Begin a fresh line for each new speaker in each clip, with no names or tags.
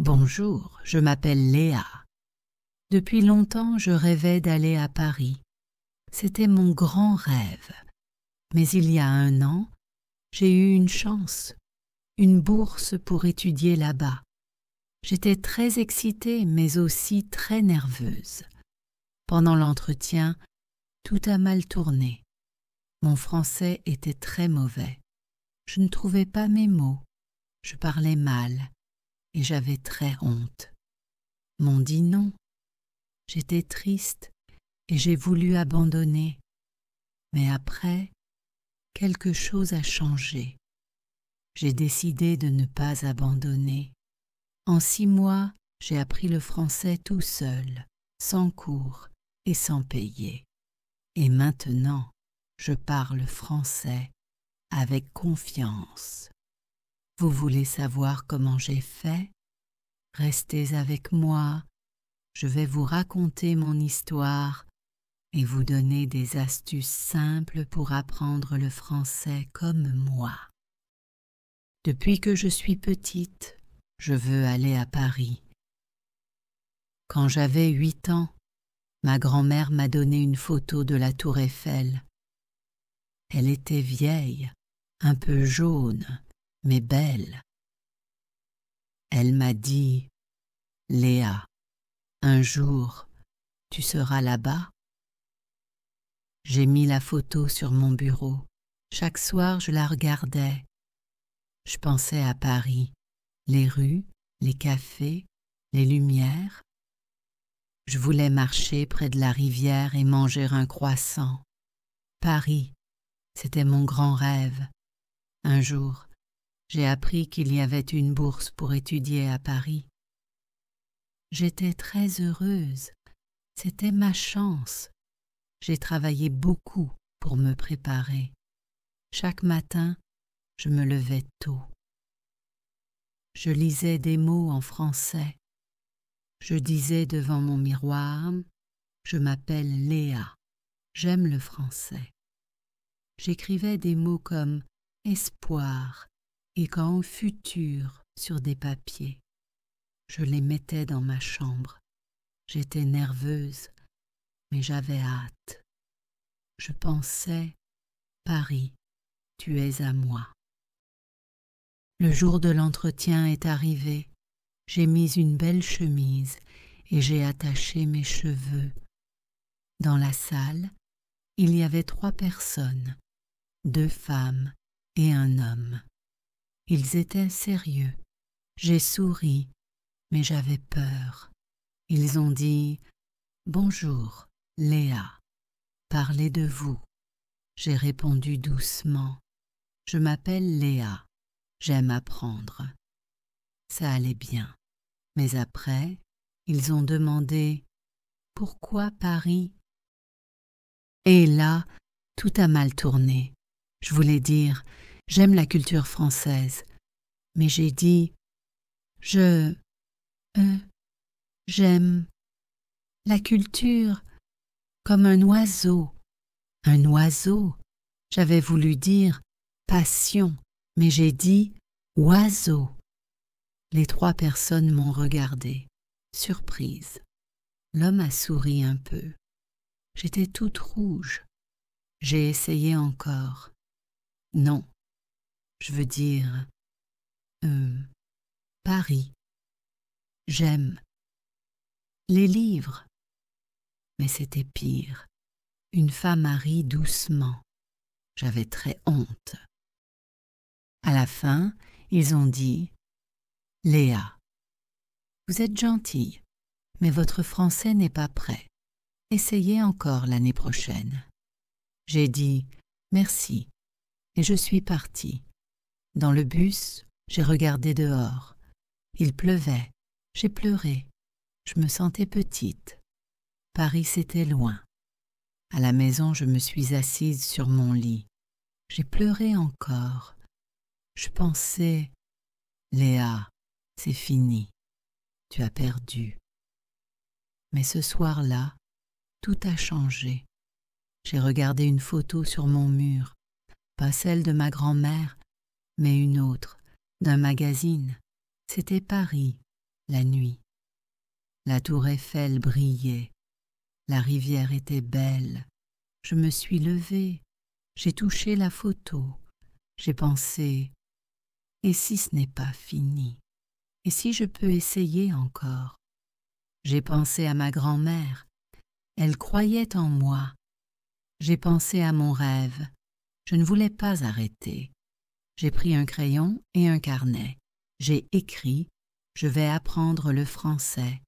Bonjour, je m'appelle Léa. Depuis longtemps, je rêvais d'aller à Paris. C'était mon grand rêve. Mais il y a 1 an, j'ai eu une chance, une bourse pour étudier là-bas. J'étais très excitée, mais aussi très nerveuse. Pendant l'entretien, tout a mal tourné. Mon français était très mauvais. Je ne trouvais pas mes mots. Je parlais mal. Et j'avais très honte. M'ont dit non. J'étais triste et j'ai voulu abandonner. Mais après, quelque chose a changé. J'ai décidé de ne pas abandonner. En 6 mois, j'ai appris le français tout seul, sans cours et sans payer. Et maintenant, je parle français avec confiance. Vous voulez savoir comment j'ai fait? Restez avec moi, je vais vous raconter mon histoire et vous donner des astuces simples pour apprendre le français comme moi. Depuis que je suis petite, je veux aller à Paris. Quand j'avais 8 ans, ma grand-mère m'a donné une photo de la Tour Eiffel. Elle était vieille, un peu jaune, mais belle. Elle m'a dit « Léa, un jour, tu seras là-bas ?» J'ai mis la photo sur mon bureau. Chaque soir, je la regardais. Je pensais à Paris, les rues, les cafés, les lumières. Je voulais marcher près de la rivière et manger un croissant. Paris, c'était mon grand rêve. Un jour, j'ai appris qu'il y avait une bourse pour étudier à Paris. J'étais très heureuse. C'était ma chance. J'ai travaillé beaucoup pour me préparer. Chaque matin, je me levais tôt. Je lisais des mots en français. Je disais devant mon miroir « Je m'appelle Léa, j'aime le français ». J'écrivais des mots comme « espoir » et quand futur sur des papiers. Je les mettais dans ma chambre. J'étais nerveuse, mais j'avais hâte. Je pensais « Paris, tu es à moi ». Le jour de l'entretien est arrivé. J'ai mis une belle chemise et j'ai attaché mes cheveux. Dans la salle, il y avait 3 personnes, 2 femmes et un homme. Ils étaient sérieux. J'ai souri, mais j'avais peur. Ils ont dit « Bonjour, Léa, parlez de vous ». J'ai répondu doucement « Je m'appelle Léa, j'aime apprendre ». Ça allait bien. Mais après, ils ont demandé « Pourquoi Paris ?» Et là, tout a mal tourné. Je voulais dire « J'aime la culture française », mais j'ai dit « j'aime la culture comme un oiseau. » Un oiseau. J'avais voulu dire « passion », mais j'ai dit « oiseau ». Les 3 personnes m'ont regardée, surprise. L'homme a souri un peu. J'étais toute rouge. J'ai essayé encore. Non, je veux dire Paris. J'aime les livres. Mais c'était pire. Une femme a ri doucement. J'avais très honte. À la fin, ils ont dit « Léa, vous êtes gentille, mais votre français n'est pas prêt. Essayez encore l'année prochaine. » J'ai dit « Merci » et je suis partie. Dans le bus, j'ai regardé dehors. Il pleuvait. J'ai pleuré. Je me sentais petite. Paris, c'était loin. À la maison, je me suis assise sur mon lit. J'ai pleuré encore. Je pensais « Léa, c'est fini. Tu as perdu. » Mais ce soir-là, tout a changé. J'ai regardé une photo sur mon mur, pas celle de ma grand-mère, mais une autre, d'un magazine. C'était Paris, la nuit. La tour Eiffel brillait, la rivière était belle. Je me suis levée, j'ai touché la photo, j'ai pensé, et si ce n'est pas fini? Et si je peux essayer encore? J'ai pensé à ma grand-mère, elle croyait en moi. J'ai pensé à mon rêve, je ne voulais pas arrêter. J'ai pris un crayon et un carnet. J'ai écrit, je vais apprendre le français.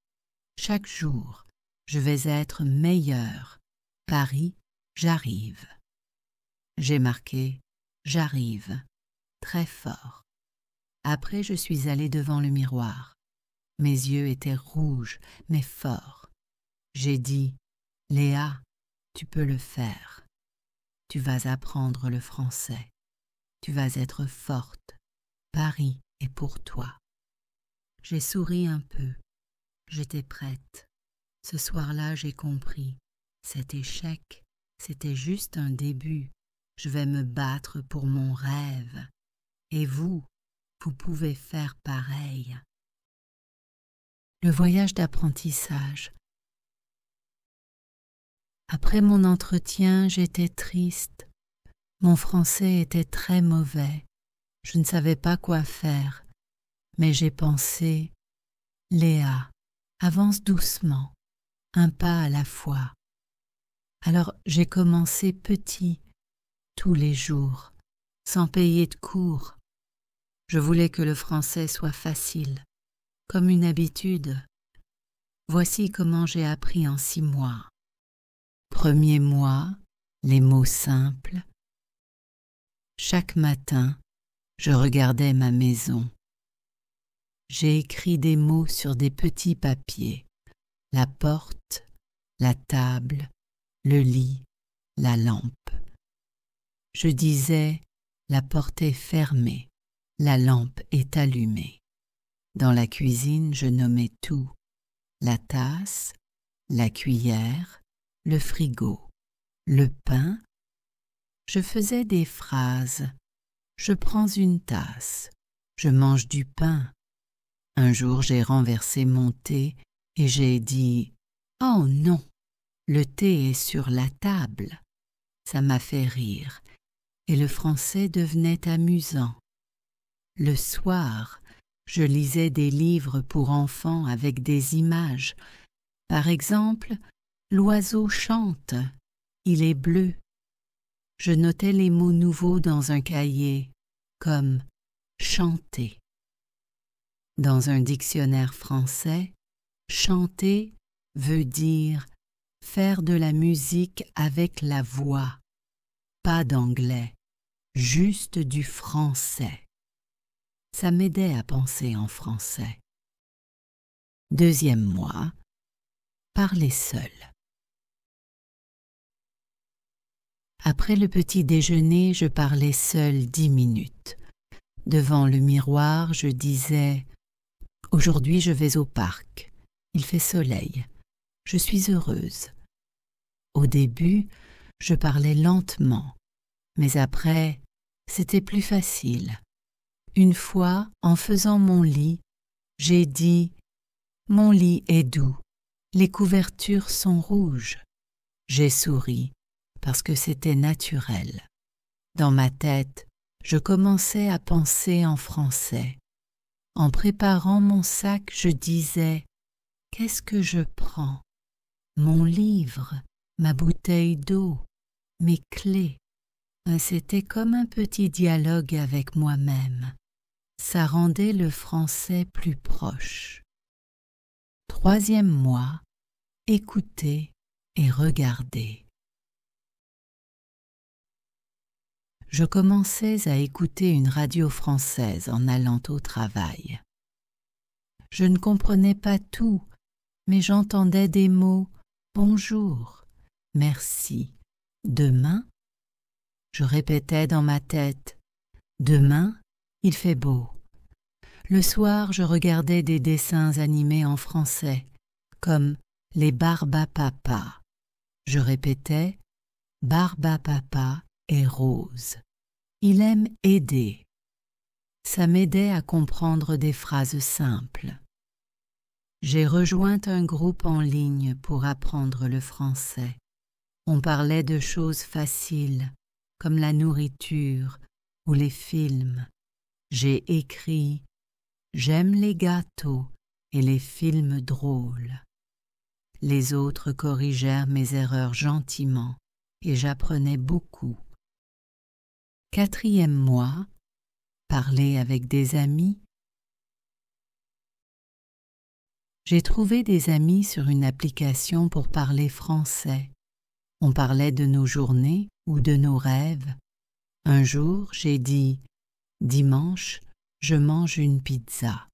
Chaque jour, je vais être meilleur. Paris, j'arrive. J'ai marqué, j'arrive, très fort. Après, je suis allée devant le miroir. Mes yeux étaient rouges, mais forts. J'ai dit, Léa, tu peux le faire. Tu vas apprendre le français. Tu vas être forte. Paris est pour toi. J'ai souri un peu. J'étais prête. Ce soir-là, j'ai compris. Cet échec, c'était juste un début. Je vais me battre pour mon rêve. Et vous pouvez faire pareil. Le voyage d'apprentissage. Après mon entretien, j'étais triste. Mon français était très mauvais. Je ne savais pas quoi faire. Mais j'ai pensé, Léa, avance doucement, un pas à la fois. Alors j'ai commencé petit, tous les jours, sans payer de cours. Je voulais que le français soit facile, comme une habitude. Voici comment j'ai appris en 6 mois. Premier mois, les mots simples. Chaque matin, je regardais ma maison. J'ai écrit des mots sur des petits papiers. La porte, la table, le lit, la lampe. Je disais, la porte est fermée, la lampe est allumée. Dans la cuisine, je nommais tout. La tasse, la cuillère, le frigo, le pain. Je faisais des phrases. Je prends une tasse, je mange du pain. Un jour, j'ai renversé mon thé et j'ai dit « Oh non, le thé est sur la table ». Ça m'a fait rire et le français devenait amusant. Le soir, je lisais des livres pour enfants avec des images. Par exemple, l'oiseau chante, il est bleu. Je notais les mots nouveaux dans un cahier, comme chanter. Dans un dictionnaire français, chanter veut dire faire de la musique avec la voix, pas d'anglais, juste du français. Ça m'aidait à penser en français. Deuxième mois, parler seul. Après le petit déjeuner, je parlais seul 10 minutes. Devant le miroir, je disais « Aujourd'hui, je vais au parc. Il fait soleil. Je suis heureuse. » Au début, je parlais lentement, mais après, c'était plus facile. Une fois, en faisant mon lit, j'ai dit « Mon lit est doux. Les couvertures sont rouges. » J'ai souri parce que c'était naturel. Dans ma tête, je commençais à penser en français. En préparant mon sac, je disais « Qu'est-ce que je prends? Mon livre, ma bouteille d'eau, mes clés. » C'était comme un petit dialogue avec moi-même. Ça rendait le français plus proche. Troisième mois, écouter et regarder. Je commençais à écouter une radio française en allant au travail. Je ne comprenais pas tout, mais j'entendais des mots « bonjour »,« merci »,« demain ». Je répétais dans ma tête « demain, il fait beau ». Le soir, je regardais des dessins animés en français, comme les Barbapapa. Je répétais « Barbapapa est rose ». Il aime aider. Ça m'aidait à comprendre des phrases simples. J'ai rejoint un groupe en ligne pour apprendre le français. On parlait de choses faciles, comme la nourriture ou les films. J'ai écrit « J'aime les gâteaux et les films drôles ». Les autres corrigèrent mes erreurs gentiment et j'apprenais beaucoup. 4e mois, parler avec des amis. J'ai trouvé des amis sur une application pour parler français. On parlait de nos journées ou de nos rêves. Un jour, j'ai dit « Dimanche, je mange une pizza ».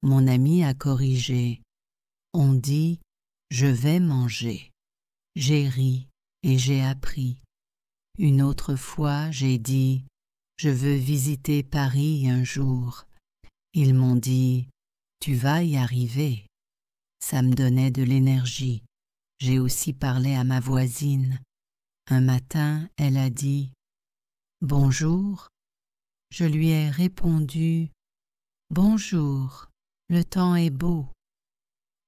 Mon ami a corrigé « On dit « Je vais manger ». J'ai ri et j'ai appris. Une autre fois, j'ai dit « Je veux visiter Paris un jour ». Ils m'ont dit « Tu vas y arriver ». Ça me donnait de l'énergie. J'ai aussi parlé à ma voisine. Un matin, elle a dit « Bonjour ». Je lui ai répondu « Bonjour, le temps est beau ».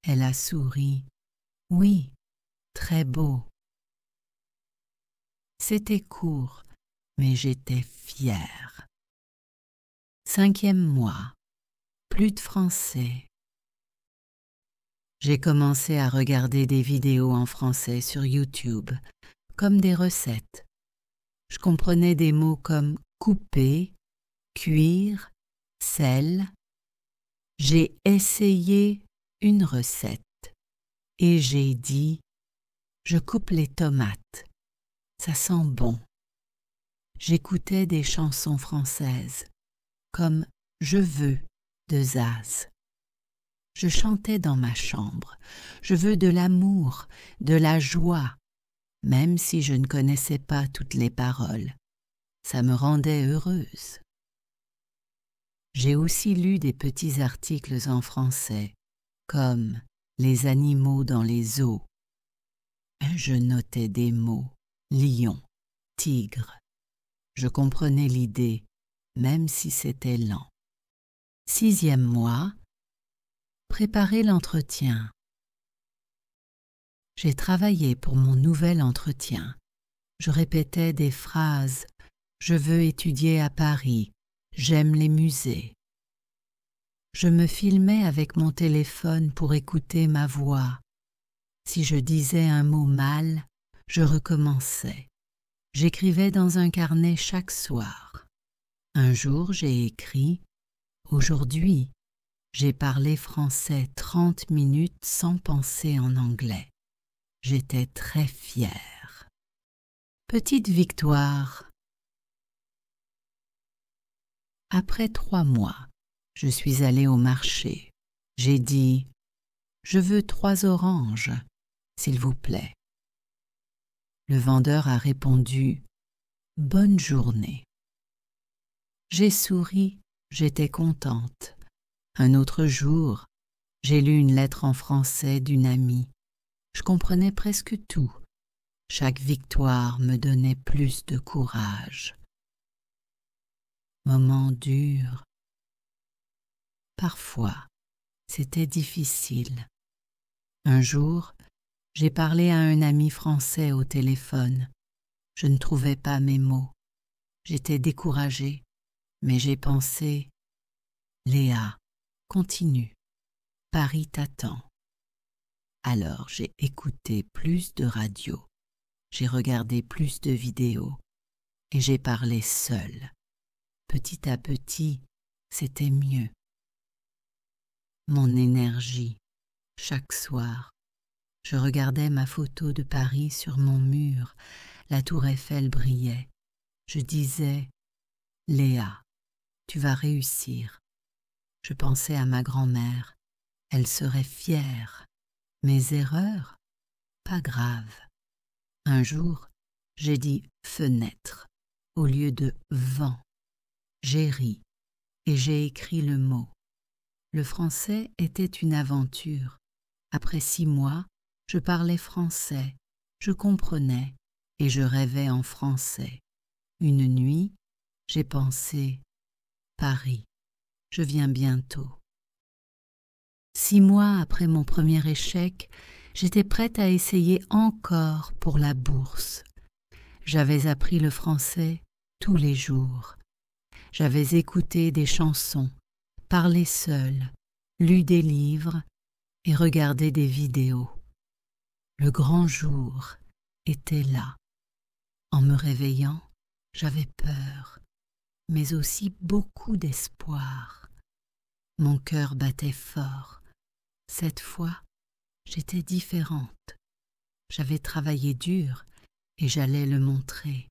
Elle a souri « Oui, très beau ». C'était court, mais j'étais fière. 5e mois. Plus de français. J'ai commencé à regarder des vidéos en français sur YouTube, comme des recettes. Je comprenais des mots comme couper, cuire, sel. J'ai essayé une recette et j'ai dit « Je coupe les tomates, ça sent bon ». J'écoutais des chansons françaises, comme « Je veux » de Zaz. Je chantais dans ma chambre. Je veux de l'amour, de la joie, même si je ne connaissais pas toutes les paroles. Ça me rendait heureuse. J'ai aussi lu des petits articles en français, comme « Les animaux dans les eaux ». Je notais des mots « lion »,« tigre ». Je comprenais l'idée, même si c'était lent. 6e mois. Préparer l'entretien. J'ai travaillé pour mon nouvel entretien. Je répétais des phrases « Je veux étudier à Paris »,« J'aime les musées ». Je me filmais avec mon téléphone pour écouter ma voix. Si je disais un mot mal, je recommençais. J'écrivais dans un carnet chaque soir. Un jour, j'ai écrit « Aujourd'hui, j'ai parlé français 30 minutes sans penser en anglais. J'étais très fière. » Petite victoire. Après 3 mois, je suis allée au marché. J'ai dit « Je veux 3 oranges, s'il vous plaît ». Le vendeur a répondu « Bonne journée ». J'ai souri, j'étais contente. Un autre jour, j'ai lu une lettre en français d'une amie. Je comprenais presque tout. Chaque victoire me donnait plus de courage. Moment dur. Parfois, c'était difficile. Un jour, j'ai parlé à un ami français au téléphone. Je ne trouvais pas mes mots. J'étais découragée, mais j'ai pensé « Léa, continue, Paris t'attend ». Alors j'ai écouté plus de radio, j'ai regardé plus de vidéos et j'ai parlé seule. Petit à petit, c'était mieux. Mon énergie, chaque soir, je regardais ma photo de Paris sur mon mur, la tour Eiffel brillait. Je disais « Léa, tu vas réussir ». Je pensais à ma grand-mère, elle serait fière. Mes erreurs, pas grave. Un jour, j'ai dit « fenêtre » au lieu de « vent ». J'ai ri et j'ai écrit le mot. Le français était une aventure. Après 6 mois, je parlais français, je comprenais et je rêvais en français. Une nuit, j'ai pensé « Paris, je viens bientôt ». 6 mois après mon premier échec, j'étais prête à essayer encore pour la bourse. J'avais appris le français tous les jours. J'avais écouté des chansons, parlé seule, lu des livres et regardé des vidéos. Le grand jour était là. En me réveillant, j'avais peur, mais aussi beaucoup d'espoir. Mon cœur battait fort. Cette fois, j'étais différente. J'avais travaillé dur et j'allais le montrer.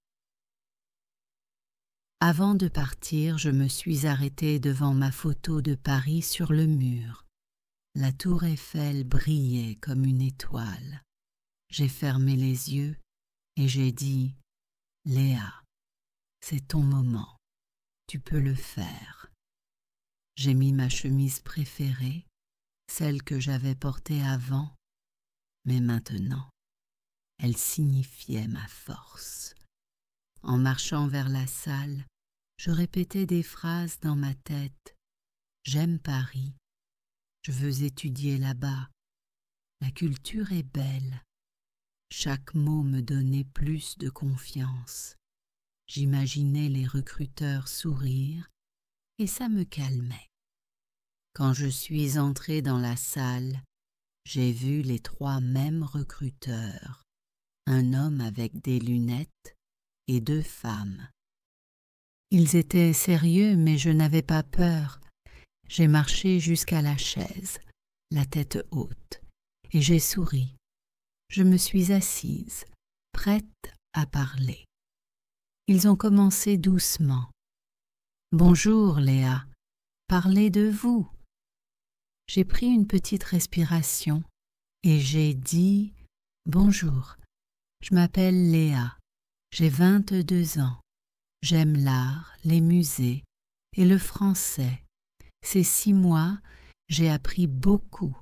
Avant de partir, je me suis arrêtée devant ma photo de Paris sur le mur. La tour Eiffel brillait comme une étoile. J'ai fermé les yeux et j'ai dit « Léa, c'est ton moment, tu peux le faire ». J'ai mis ma chemise préférée, celle que j'avais portée avant, mais maintenant, elle signifiait ma force. En marchant vers la salle, je répétais des phrases dans ma tête. J'aime Paris, je veux étudier là-bas. La culture est belle. Chaque mot me donnait plus de confiance. J'imaginais les recruteurs sourire et ça me calmait. Quand je suis entrée dans la salle, j'ai vu les 3 mêmes recruteurs, un homme avec des lunettes et 2 femmes. Ils étaient sérieux, mais je n'avais pas peur. J'ai marché jusqu'à la chaise, la tête haute, et j'ai souri. Je me suis assise, prête à parler. Ils ont commencé doucement. « Bonjour, Léa, parlez de vous. » J'ai pris une petite respiration et j'ai dit « Bonjour, je m'appelle Léa, j'ai 22 ans. J'aime l'art, les musées et le français. Ces 6 mois, j'ai appris beaucoup.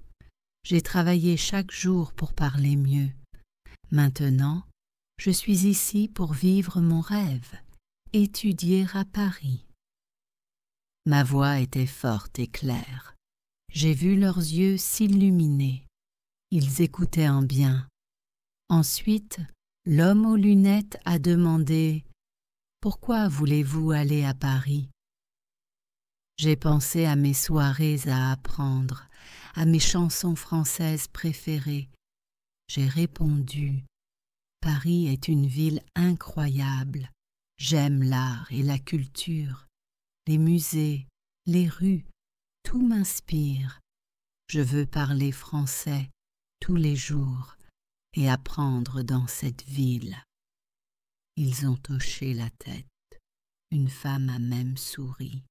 J'ai travaillé chaque jour pour parler mieux. Maintenant, je suis ici pour vivre mon rêve, étudier à Paris. » Ma voix était forte et claire. J'ai vu leurs yeux s'illuminer. Ils écoutaient en bien. Ensuite, l'homme aux lunettes a demandé « Pourquoi voulez-vous aller à Paris ?» J'ai pensé à mes soirées à apprendre, à mes chansons françaises préférées. J'ai répondu « Paris est une ville incroyable. J'aime l'art et la culture. Les musées, les rues, tout m'inspire. Je veux parler français tous les jours et apprendre dans cette ville. » Ils ont hoché la tête. Une femme a même souri.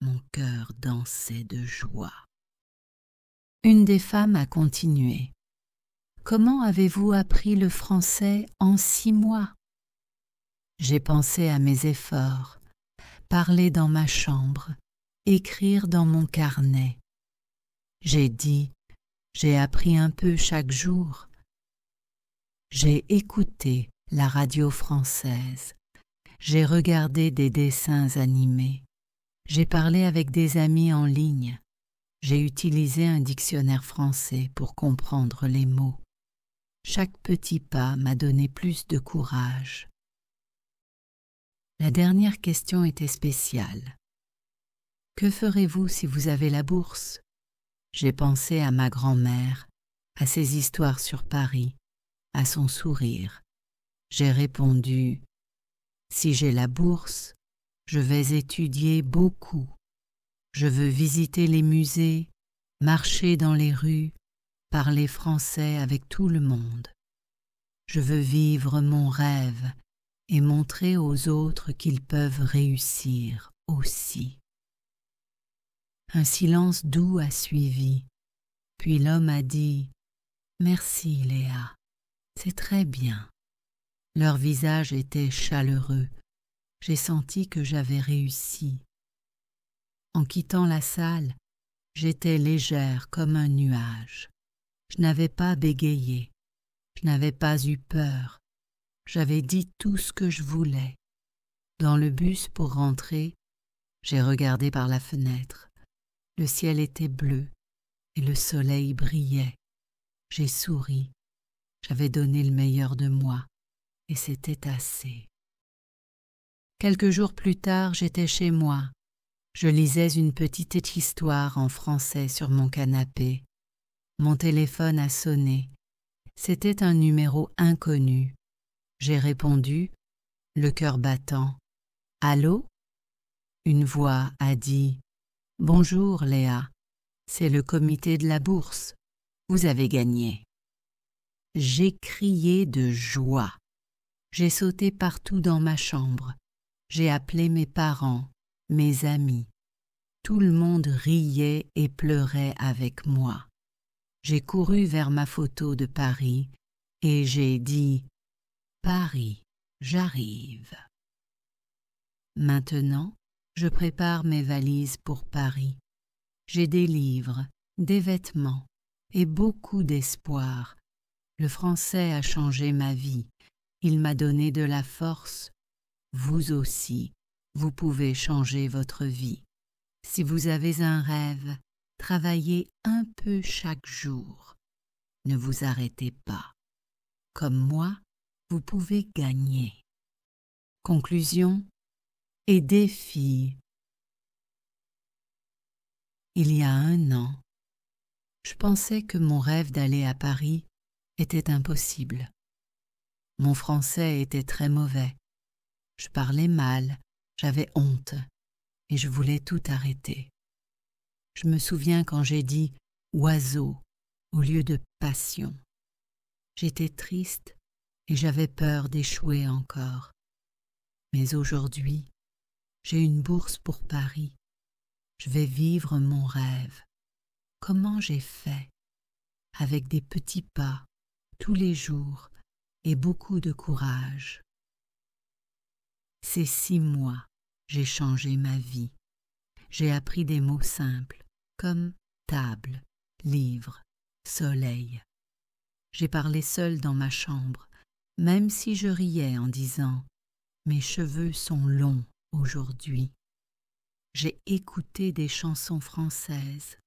Mon cœur dansait de joie. Une des femmes a continué. « Comment avez-vous appris le français en 6 mois ?» J'ai pensé à mes efforts, parler dans ma chambre, écrire dans mon carnet. J'ai dit « J'ai appris un peu chaque jour. » J'ai écouté la radio française. J'ai regardé des dessins animés. J'ai parlé avec des amis en ligne. J'ai utilisé un dictionnaire français pour comprendre les mots. Chaque petit pas m'a donné plus de courage. La dernière question était spéciale. Que ferez-vous si vous avez la bourse ? J'ai pensé à ma grand-mère, à ses histoires sur Paris, à son sourire. J'ai répondu « Si j'ai la bourse, je vais étudier beaucoup. Je veux visiter les musées, marcher dans les rues, parler français avec tout le monde. Je veux vivre mon rêve et montrer aux autres qu'ils peuvent réussir aussi. » Un silence doux a suivi, puis l'homme a dit « Merci Léa, c'est très bien. » Leur visage était chaleureux. J'ai senti que j'avais réussi. En quittant la salle, j'étais légère comme un nuage. Je n'avais pas bégayé, je n'avais pas eu peur. J'avais dit tout ce que je voulais. Dans le bus pour rentrer, j'ai regardé par la fenêtre. Le ciel était bleu et le soleil brillait. J'ai souri. J'avais donné le meilleur de moi, et c'était assez. Quelques jours plus tard, j'étais chez moi. Je lisais une petite histoire en français sur mon canapé. Mon téléphone a sonné. C'était un numéro inconnu. J'ai répondu, le cœur battant. « Allô ?» Une voix a dit « Bonjour Léa, c'est le comité de la bourse. Vous avez gagné. » J'ai crié de joie. J'ai sauté partout dans ma chambre. J'ai appelé mes parents, mes amis. Tout le monde riait et pleurait avec moi. J'ai couru vers ma photo de Paris et j'ai dit « Paris, j'arrive ». Maintenant, je prépare mes valises pour Paris. J'ai des livres, des vêtements et beaucoup d'espoir. Le français a changé ma vie. Il m'a donné de la force. Vous aussi, vous pouvez changer votre vie. Si vous avez un rêve, travaillez un peu chaque jour. Ne vous arrêtez pas. Comme moi, vous pouvez gagner. Conclusion et défi. Il y a 1 an, je pensais que mon rêve d'aller à Paris était impossible. Mon français était très mauvais. Je parlais mal, j'avais honte et je voulais tout arrêter. Je me souviens quand j'ai dit « oiseau » au lieu de « passion ». J'étais triste et j'avais peur d'échouer encore. Mais aujourd'hui, j'ai une bourse pour Paris. Je vais vivre mon rêve. Comment j'ai fait? Avec des petits pas, tous les jours, et beaucoup de courage. Ces 6 mois, j'ai changé ma vie. J'ai appris des mots simples, comme table, livre, soleil. J'ai parlé seule dans ma chambre, même si je riais en disant « Mes cheveux sont longs aujourd'hui ». J'ai écouté des chansons françaises,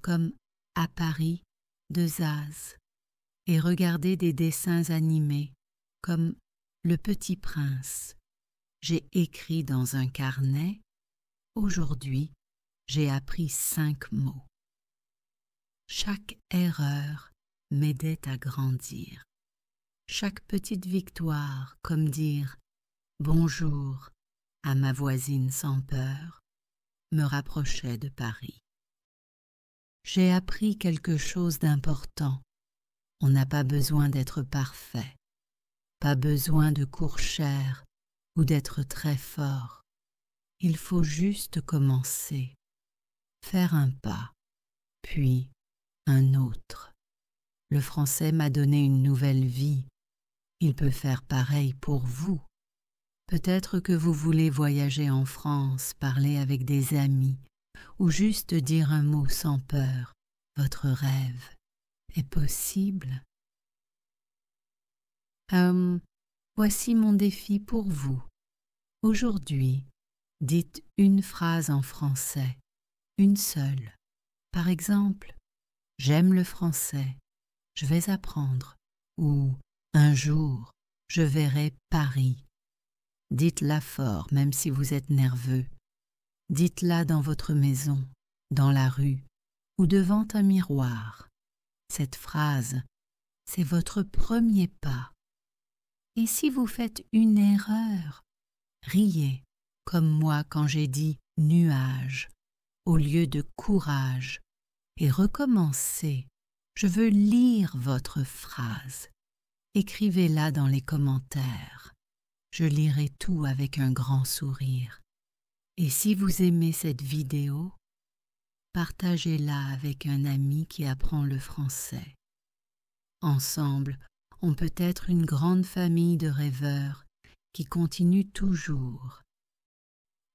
comme « À Paris » de Zaz, et regardé des dessins animés, comme « Le Petit Prince ». J'ai écrit dans un carnet. Aujourd'hui, j'ai appris 5 mots. Chaque erreur m'aidait à grandir. Chaque petite victoire, comme dire « bonjour » à ma voisine sans peur, me rapprochait de Paris. J'ai appris quelque chose d'important. On n'a pas besoin d'être parfait, pas besoin de cours chers ou d'être très fort. Il faut juste commencer, faire un pas, puis un autre. Le français m'a donné une nouvelle vie. Il peut faire pareil pour vous. Peut-être que vous voulez voyager en France, parler avec des amis, ou juste dire un mot sans peur. Votre rêve est possible. Voici mon défi pour vous. Aujourd'hui, dites une phrase en français, une seule. Par exemple, « J'aime le français, je vais apprendre » ou « Un jour, je verrai Paris ». Dites-la fort, même si vous êtes nerveux. Dites-la dans votre maison, dans la rue ou devant un miroir. Cette phrase, c'est votre premier pas. Et si vous faites une erreur, riez, comme moi quand j'ai dit « nuage » au lieu de « courage » et recommencez. Je veux lire votre phrase. Écrivez-la dans les commentaires. Je lirai tout avec un grand sourire. Et si vous aimez cette vidéo, partagez-la avec un ami qui apprend le français. Ensemble, on peut être une grande famille de rêveurs qui continuent toujours.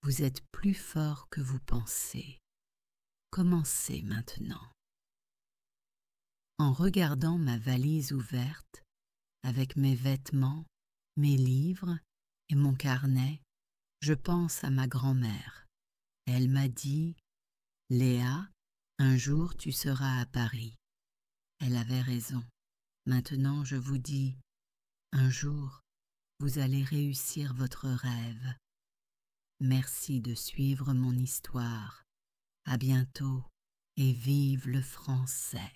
Vous êtes plus fort que vous pensez. Commencez maintenant. En regardant ma valise ouverte, avec mes vêtements, mes livres et mon carnet, je pense à ma grand-mère. Elle m'a dit « Léa, Un jour tu seras à Paris. Elle avait raison. Maintenant je vous dis, un jour vous allez réussir votre rêve. Merci de suivre mon histoire. À bientôt et vive le français.